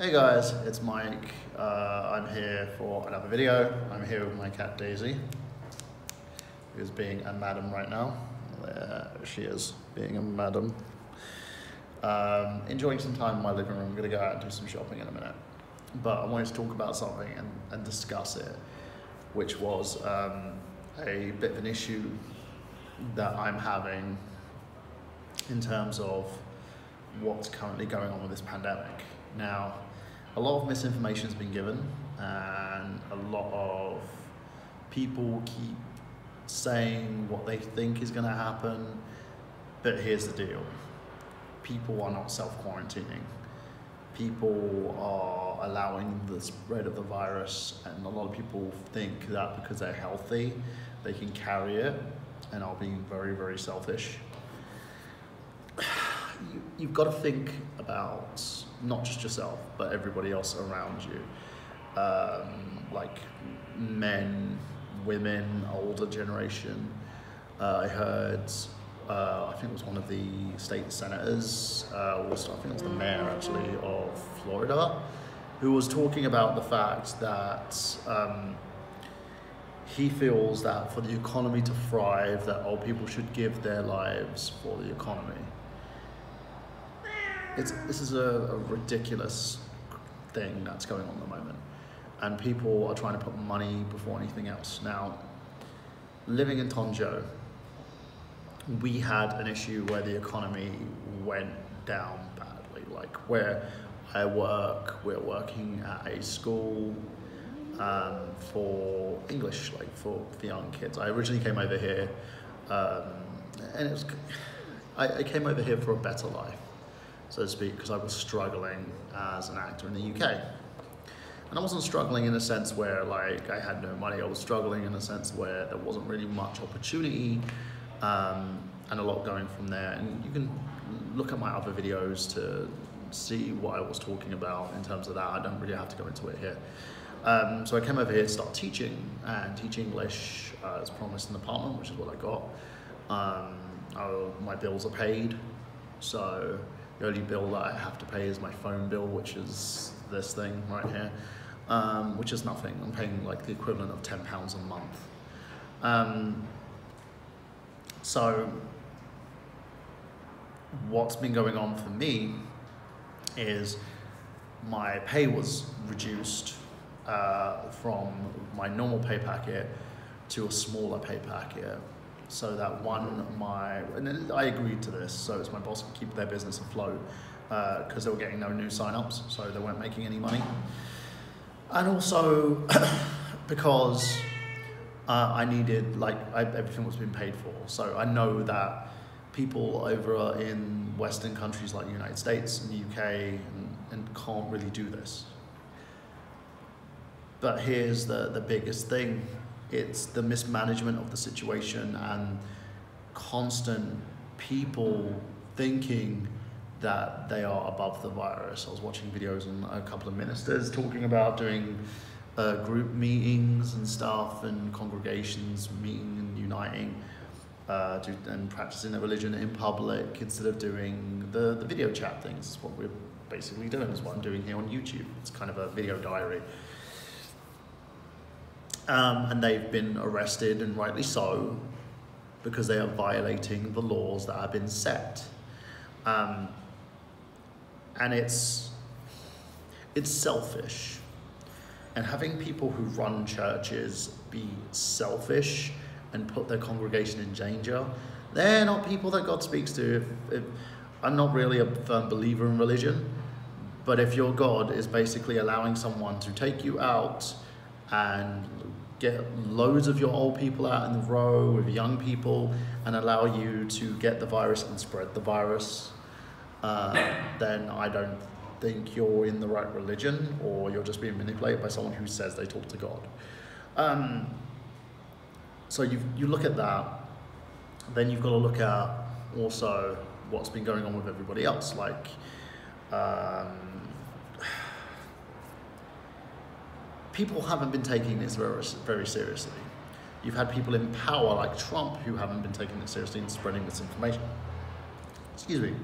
Hey guys, it's Mike. I'm here for another video. I'm here with my cat Daisy, who's being a madam right now. There she is, being a madam. Enjoying some time in my living room. I'm going to go out and do some shopping in a minute. But I wanted to talk about something and discuss it, which was a bit of an issue that I'm having in terms of what's currently going on with this pandemic. Now, a lot of misinformation has been given and a lot of people keep saying what they think is going to happen, but here's the deal. People are not self-quarantining. People are allowing the spread of the virus, and a lot of people think that because they're healthy, they can carry it and are being very, very selfish. You've got to think about not just yourself, but everybody else around you. Like men, women, older generation. I heard, I think it was one of the state senators, I think it was the mayor actually of Florida, who was talking about the fact that he feels that for the economy to thrive, that old people should give their lives for the economy. This is a ridiculous thing that's going on at the moment, and people are trying to put money before anything else. Now, living in Tonjo, we had an issue where the economy went down badly. Like where I work, we're working at a school for English, like for young kids. I originally came over here, and it was, I came over here for a better life, so to speak, because I was struggling as an actor in the UK. And I wasn't struggling in a sense where like I had no money. I was struggling in a sense where there wasn't really much opportunity, and a lot going from there. And you can look at my other videos to see what I was talking about in terms of that. I don't really have to go into it here. So I came over here to start teaching and teach English as promised in the apartment, which is what I got. My bills are paid, so the only bill that I have to pay is my phone bill, which is this thing right here, which is nothing. I'm paying like the equivalent of £10 a month. So what's been going on for me is my pay was reduced from my normal pay packet to a smaller pay packet. So that and I agreed to this, so it's my boss to keep their business afloat because they were getting no new sign-ups, so they weren't making any money. And also because I needed, everything was being paid for. So I know that people over in Western countries like the United States and the UK and can't really do this. But here's the biggest thing. It's the mismanagement of the situation and constant people thinking that they are above the virus. I was watching videos on a couple of ministers talking about doing group meetings and stuff, and congregations meeting and uniting and practicing their religion in public instead of doing the video chat things. It's what we're basically doing, is what I'm doing here on YouTube. It's kind of a video diary. And they've been arrested, and rightly so, because they are violating the laws that have been set. And it's selfish. And having people who run churches be selfish and put their congregation in danger, they're not people that God speaks to. I'm not really a firm believer in religion, but if your God is basically allowing someone to take you out and get loads of your old people out in the row with young people and allow you to get the virus and spread the virus, then I don't think you're in the right religion, or you're just being manipulated by someone who says they talk to God. So you look at that, then you've got to look at also what's been going on with everybody else. Like, people haven't been taking this very seriously. You've had people in power like Trump who haven't been taking it seriously and spreading misinformation. Excuse me.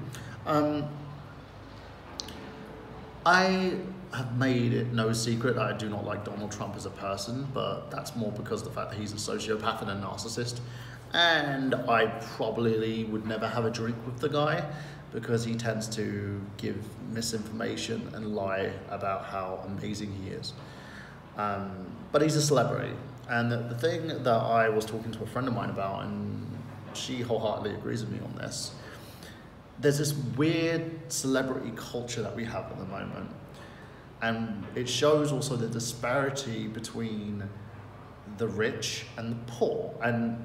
I have made it no secret that I do not like Donald Trump as a person, but that's more because of the fact that he's a sociopath and a narcissist. And I probably would never have a drink with the guy because he tends to give misinformation and lie about how amazing he is. But he's a celebrity. And the thing that I was talking to a friend of mine about, and she wholeheartedly agrees with me on this, there's this weird celebrity culture that we have at the moment. And it shows also the disparity between the rich and the poor. And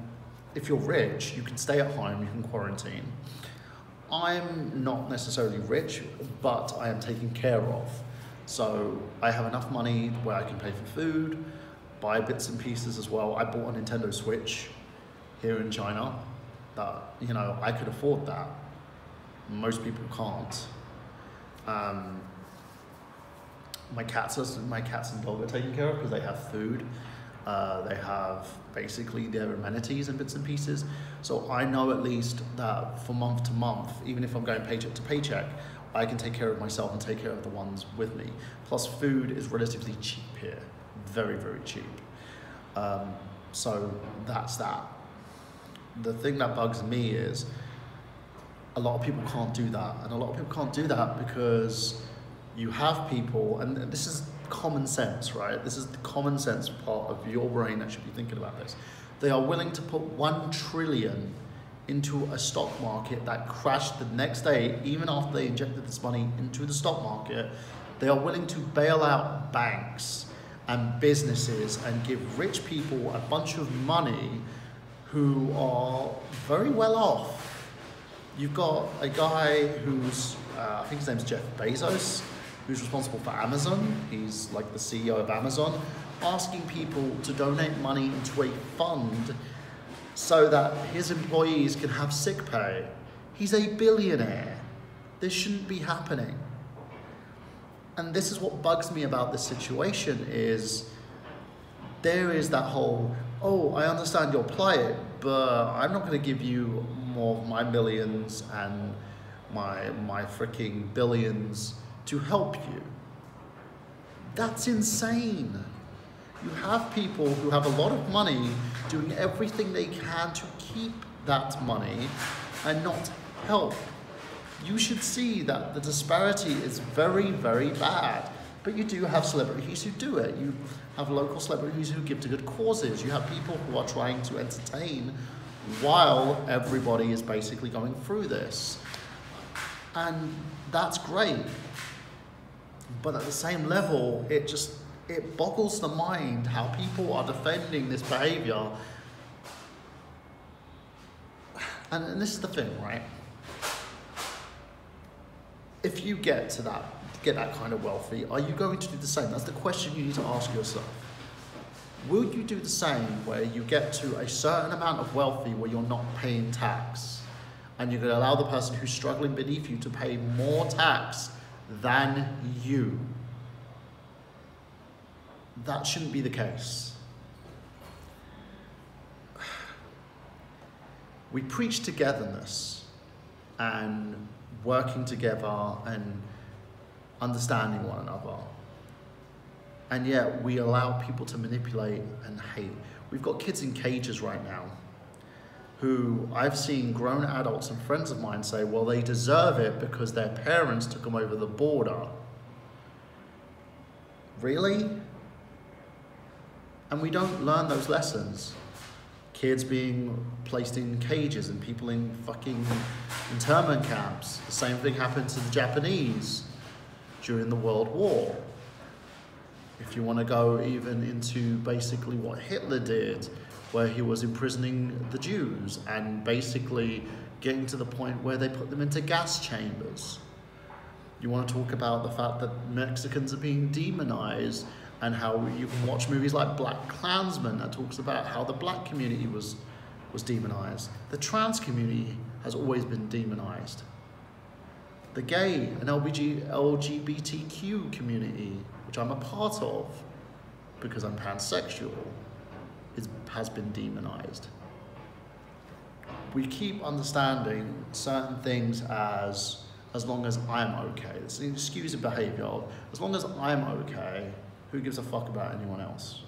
if you're rich, you can stay at home, you can quarantine. I'm not necessarily rich, but I am taken care of. So I have enough money where I can pay for food, buy bits and pieces as well. I bought a Nintendo Switch here in China that, you know, I could afford that. Most people can't. My cats and dog are taken care of because they have food. They have basically their amenities and bits and pieces. So I know at least that for month to month, even if I'm going paycheck to paycheck, I can take care of myself and take care of the ones with me. Plus food is relatively cheap here. Very, very cheap. So that's that. The thing that bugs me is a lot of people can't do that. And a lot of people can't do that because you have people, and this is common sense, right? This is the common sense part of your brain that should be thinking about this. They are willing to put 1 trillion into a stock market that crashed the next day, even after they injected this money into the stock market. They are willing to bail out banks and businesses and give rich people a bunch of money who are very well off. You've got a guy who's, I think his name's Jeff Bezos, who's responsible for Amazon. He's like the CEO of Amazon, asking people to donate money into a fund so that his employees can have sick pay. He's a billionaire. This shouldn't be happening. And this is what bugs me about this situation is there is that whole, oh, I understand your plight, but I'm not gonna give you more of my millions and my freaking billions to help you. That's insane. You have people who have a lot of money doing everything they can to keep that money and not help. You should see that the disparity is very, very bad. But you do have celebrities who do it. You have local celebrities who give to good causes. You have people who are trying to entertain while everybody is basically going through this. And that's great. But at the same level, it boggles the mind how people are defending this behavior. And this is the thing, right? If you get that kind of wealthy, are you going to do the same? That's the question you need to ask yourself. Will you do the same where you get to a certain amount of wealthy where you're not paying tax and you're going to allow the person who's struggling beneath you to pay more tax than you? That shouldn't be the case. We preach togetherness and working together and understanding one another. And yet we allow people to manipulate and hate. We've got kids in cages right now who I've seen grown adults and friends of mine say, well, they deserve it because their parents took them over the border. Really? And we don't learn those lessons. Kids being placed in cages and people in fucking internment camps. The same thing happened to the Japanese during the World War. If you want to go even into basically what Hitler did, where he was imprisoning the Jews and basically getting to the point where they put them into gas chambers. You want to talk about the fact that Mexicans are being demonized and how you can watch movies like Black Klansman that talks about how the black community was demonized. The trans community has always been demonized. The gay and LGBTQ community, which I'm a part of because I'm pansexual, has been demonized. We keep understanding certain things as as long as I'm okay. It's an excuse of behavior. As long as I'm okay, who gives a fuck about anyone else?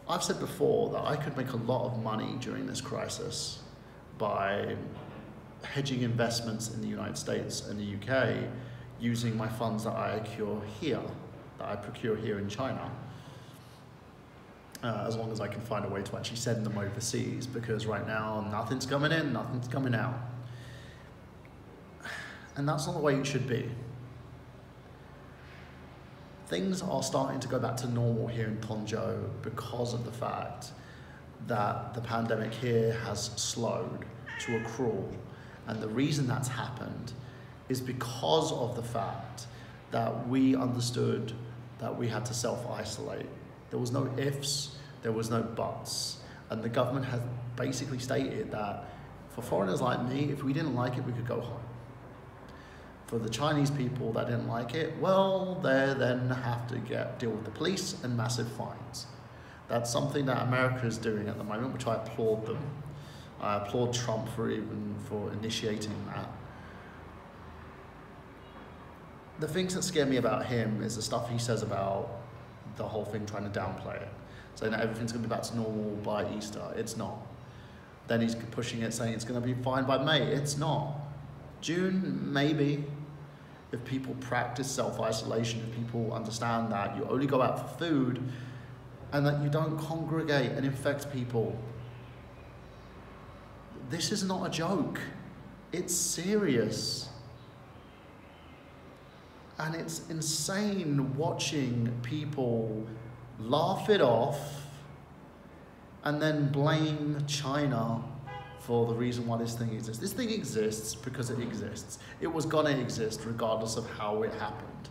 I've said before that I could make a lot of money during this crisis by hedging investments in the United States and the UK using my funds that I procure here in China. As long as I can find a way to actually send them overseas, because right now nothing's coming in, nothing's coming out. And that's not the way it should be. Things are starting to go back to normal here in Tongzhou because of the fact that the pandemic here has slowed to a crawl. And the reason that's happened is because of the fact that we understood that we had to self-isolate. There was no ifs, there was no buts. And the government has basically stated that for foreigners like me, if we didn't like it, we could go home. For the Chinese people that didn't like it, well, they then have to deal with the police and massive fines. That's something that America is doing at the moment, which I applaud them. I applaud Trump for initiating that. The things that scare me about him is the stuff he says about the whole thing, trying to downplay it, saying that everything's going to be back to normal by Easter. It's not. Then he's pushing it, saying it's going to be fine by May. It's not. June, maybe. If people practice self-isolation, if people understand that you only go out for food and that you don't congregate and infect people. This is not a joke. It's serious. And it's insane watching people laugh it off and then blame China for the reason why this thing exists. This thing exists because it exists. It was gonna exist regardless of how it happened.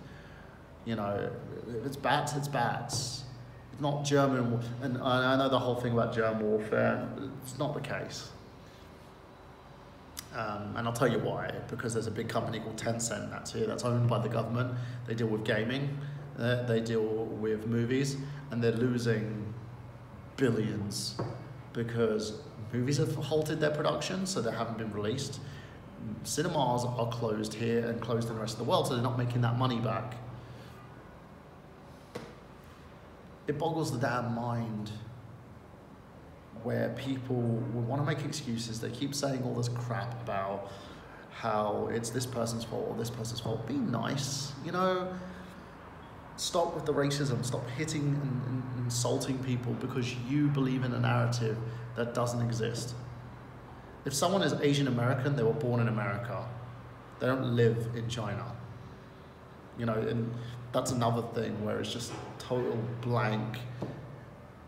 You know, if it's bats, it's bats. It's not German, and I know the whole thing about German warfare, it's not the case. And I'll tell you why, because there's a big company called Tencent that's owned by the government. They deal with gaming, they deal with movies, and they're losing billions because movies have halted their production, so they haven't been released. Cinemas are closed here and closed in the rest of the world, so they're not making that money back. It boggles the damn mind where people will want to make excuses. They keep saying all this crap about how it's this person's fault or this person's fault. Be nice, you know? Stop with the racism. Stop hitting and insulting people because you believe in a narrative that doesn't exist. If someone is Asian American, they were born in America. They don't live in China. You know, and that's another thing where it's just total blank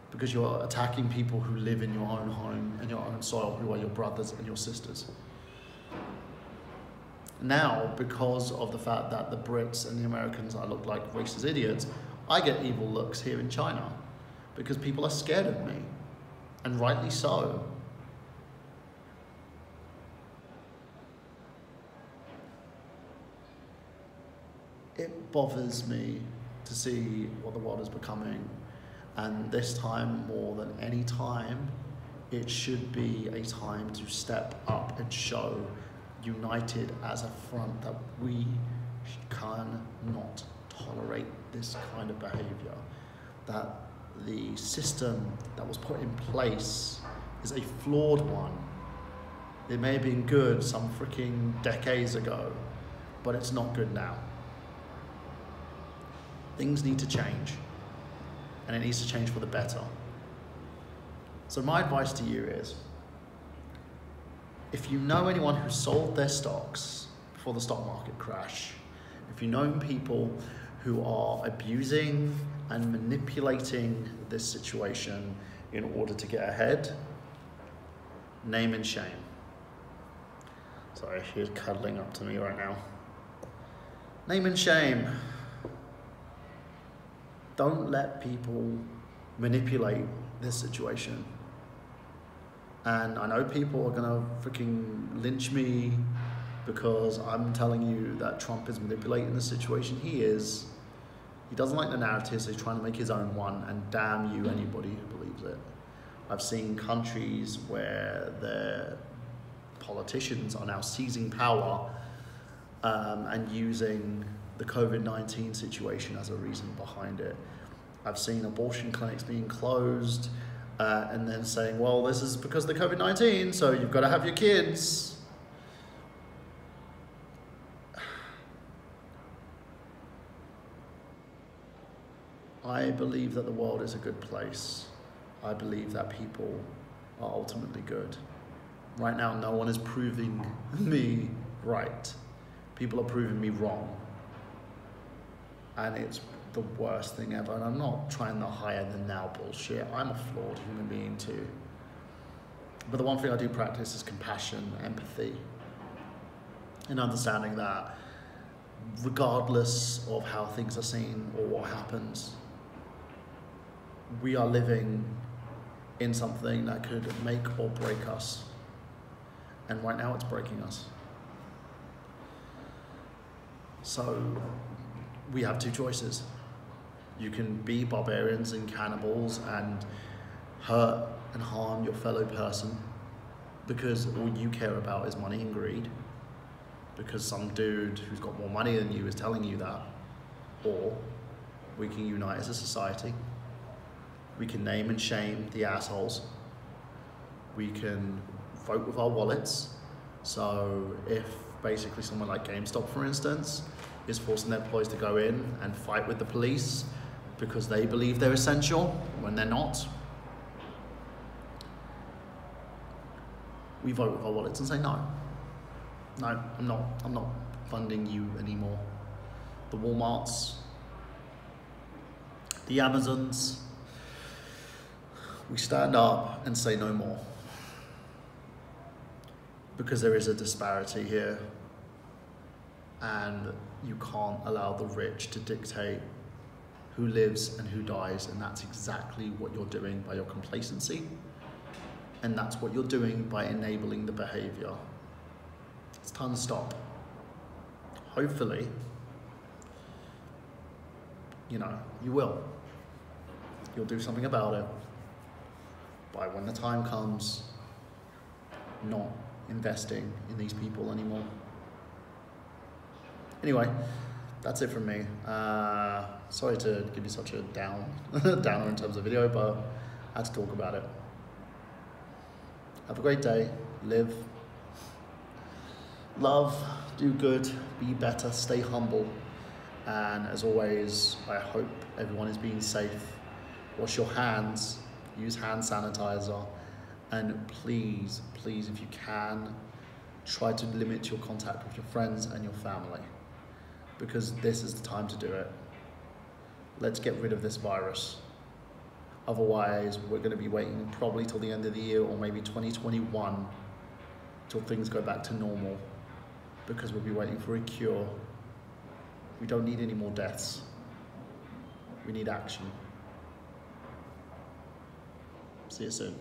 because you're attacking people who live in your own home and your own soil, who are your brothers and your sisters. Now, because of the fact that the Brits and the Americans I look like racist idiots, I get evil looks here in China because people are scared of me, and rightly so. It bothers me to see what the world is becoming, and this time more than any time, it should be a time to step up and show united as a front that we cannot tolerate this kind of behavior, that the system that was put in place is a flawed one. It may have been good some freaking decades ago, but it's not good now. Things need to change, and it needs to change for the better. So my advice to you is, if you know anyone who sold their stocks before the stock market crash, if you know people who are abusing and manipulating this situation in order to get ahead, name and shame. Sorry, she's cuddling up to me right now. Name and shame. Don't let people manipulate this situation. And I know people are gonna freaking lynch me because I'm telling you that Trump is manipulating the situation. He is. He doesn't like the narrative, so he's trying to make his own one, and damn you, anybody who believes it. I've seen countries where their politicians are now seizing power and using the COVID-19 situation as a reason behind it. I've seen abortion clinics being closed and then saying, well, this is because of the COVID-19, so you've got to have your kids. I believe that the world is a good place. I believe that people are ultimately good. Right now, no one is proving me right. People are proving me wrong. And it's the worst thing ever. And I'm not trying the higher than thou bullshit. I'm a flawed human being too. But the one thing I do practice is compassion, empathy, and understanding that regardless of how things are seen or what happens, we are living in something that could make or break us. And right now it's breaking us. So we have two choices. You can be barbarians and cannibals and hurt and harm your fellow person because all you care about is money and greed, because some dude who's got more money than you is telling you that. Or we can unite as a society. We can name and shame the assholes. We can vote with our wallets. So if basically someone like GameStop, for instance, is forcing their employees to go in and fight with the police because they believe they're essential when they're not, we vote with our wallets and say no. No, I'm not funding you anymore. The Walmarts, the Amazons, we stand up and say no more. Because there is a disparity here, and you can't allow the rich to dictate who lives and who dies, and that's exactly what you're doing by your complacency, and that's what you're doing by enabling the behavior. It's time to stop. Hopefully, you will. You'll do something about it by when the time comes, not investing in these people anymore. Anyway, that's it from me. Sorry to give you such a downer in terms of video, but I had to talk about it. Have a great day. Live, love, do good, be better, stay humble. And as always, I hope everyone is being safe. Wash your hands, use hand sanitizer, and please, if you can, try to limit your contact with your friends and your family, because this is the time to do it. Let's get rid of this virus. Otherwise, we're going to be waiting probably till the end of the year, or maybe 2021, till things go back to normal, because we'll be waiting for a cure. We don't need any more deaths. We need action. See you soon.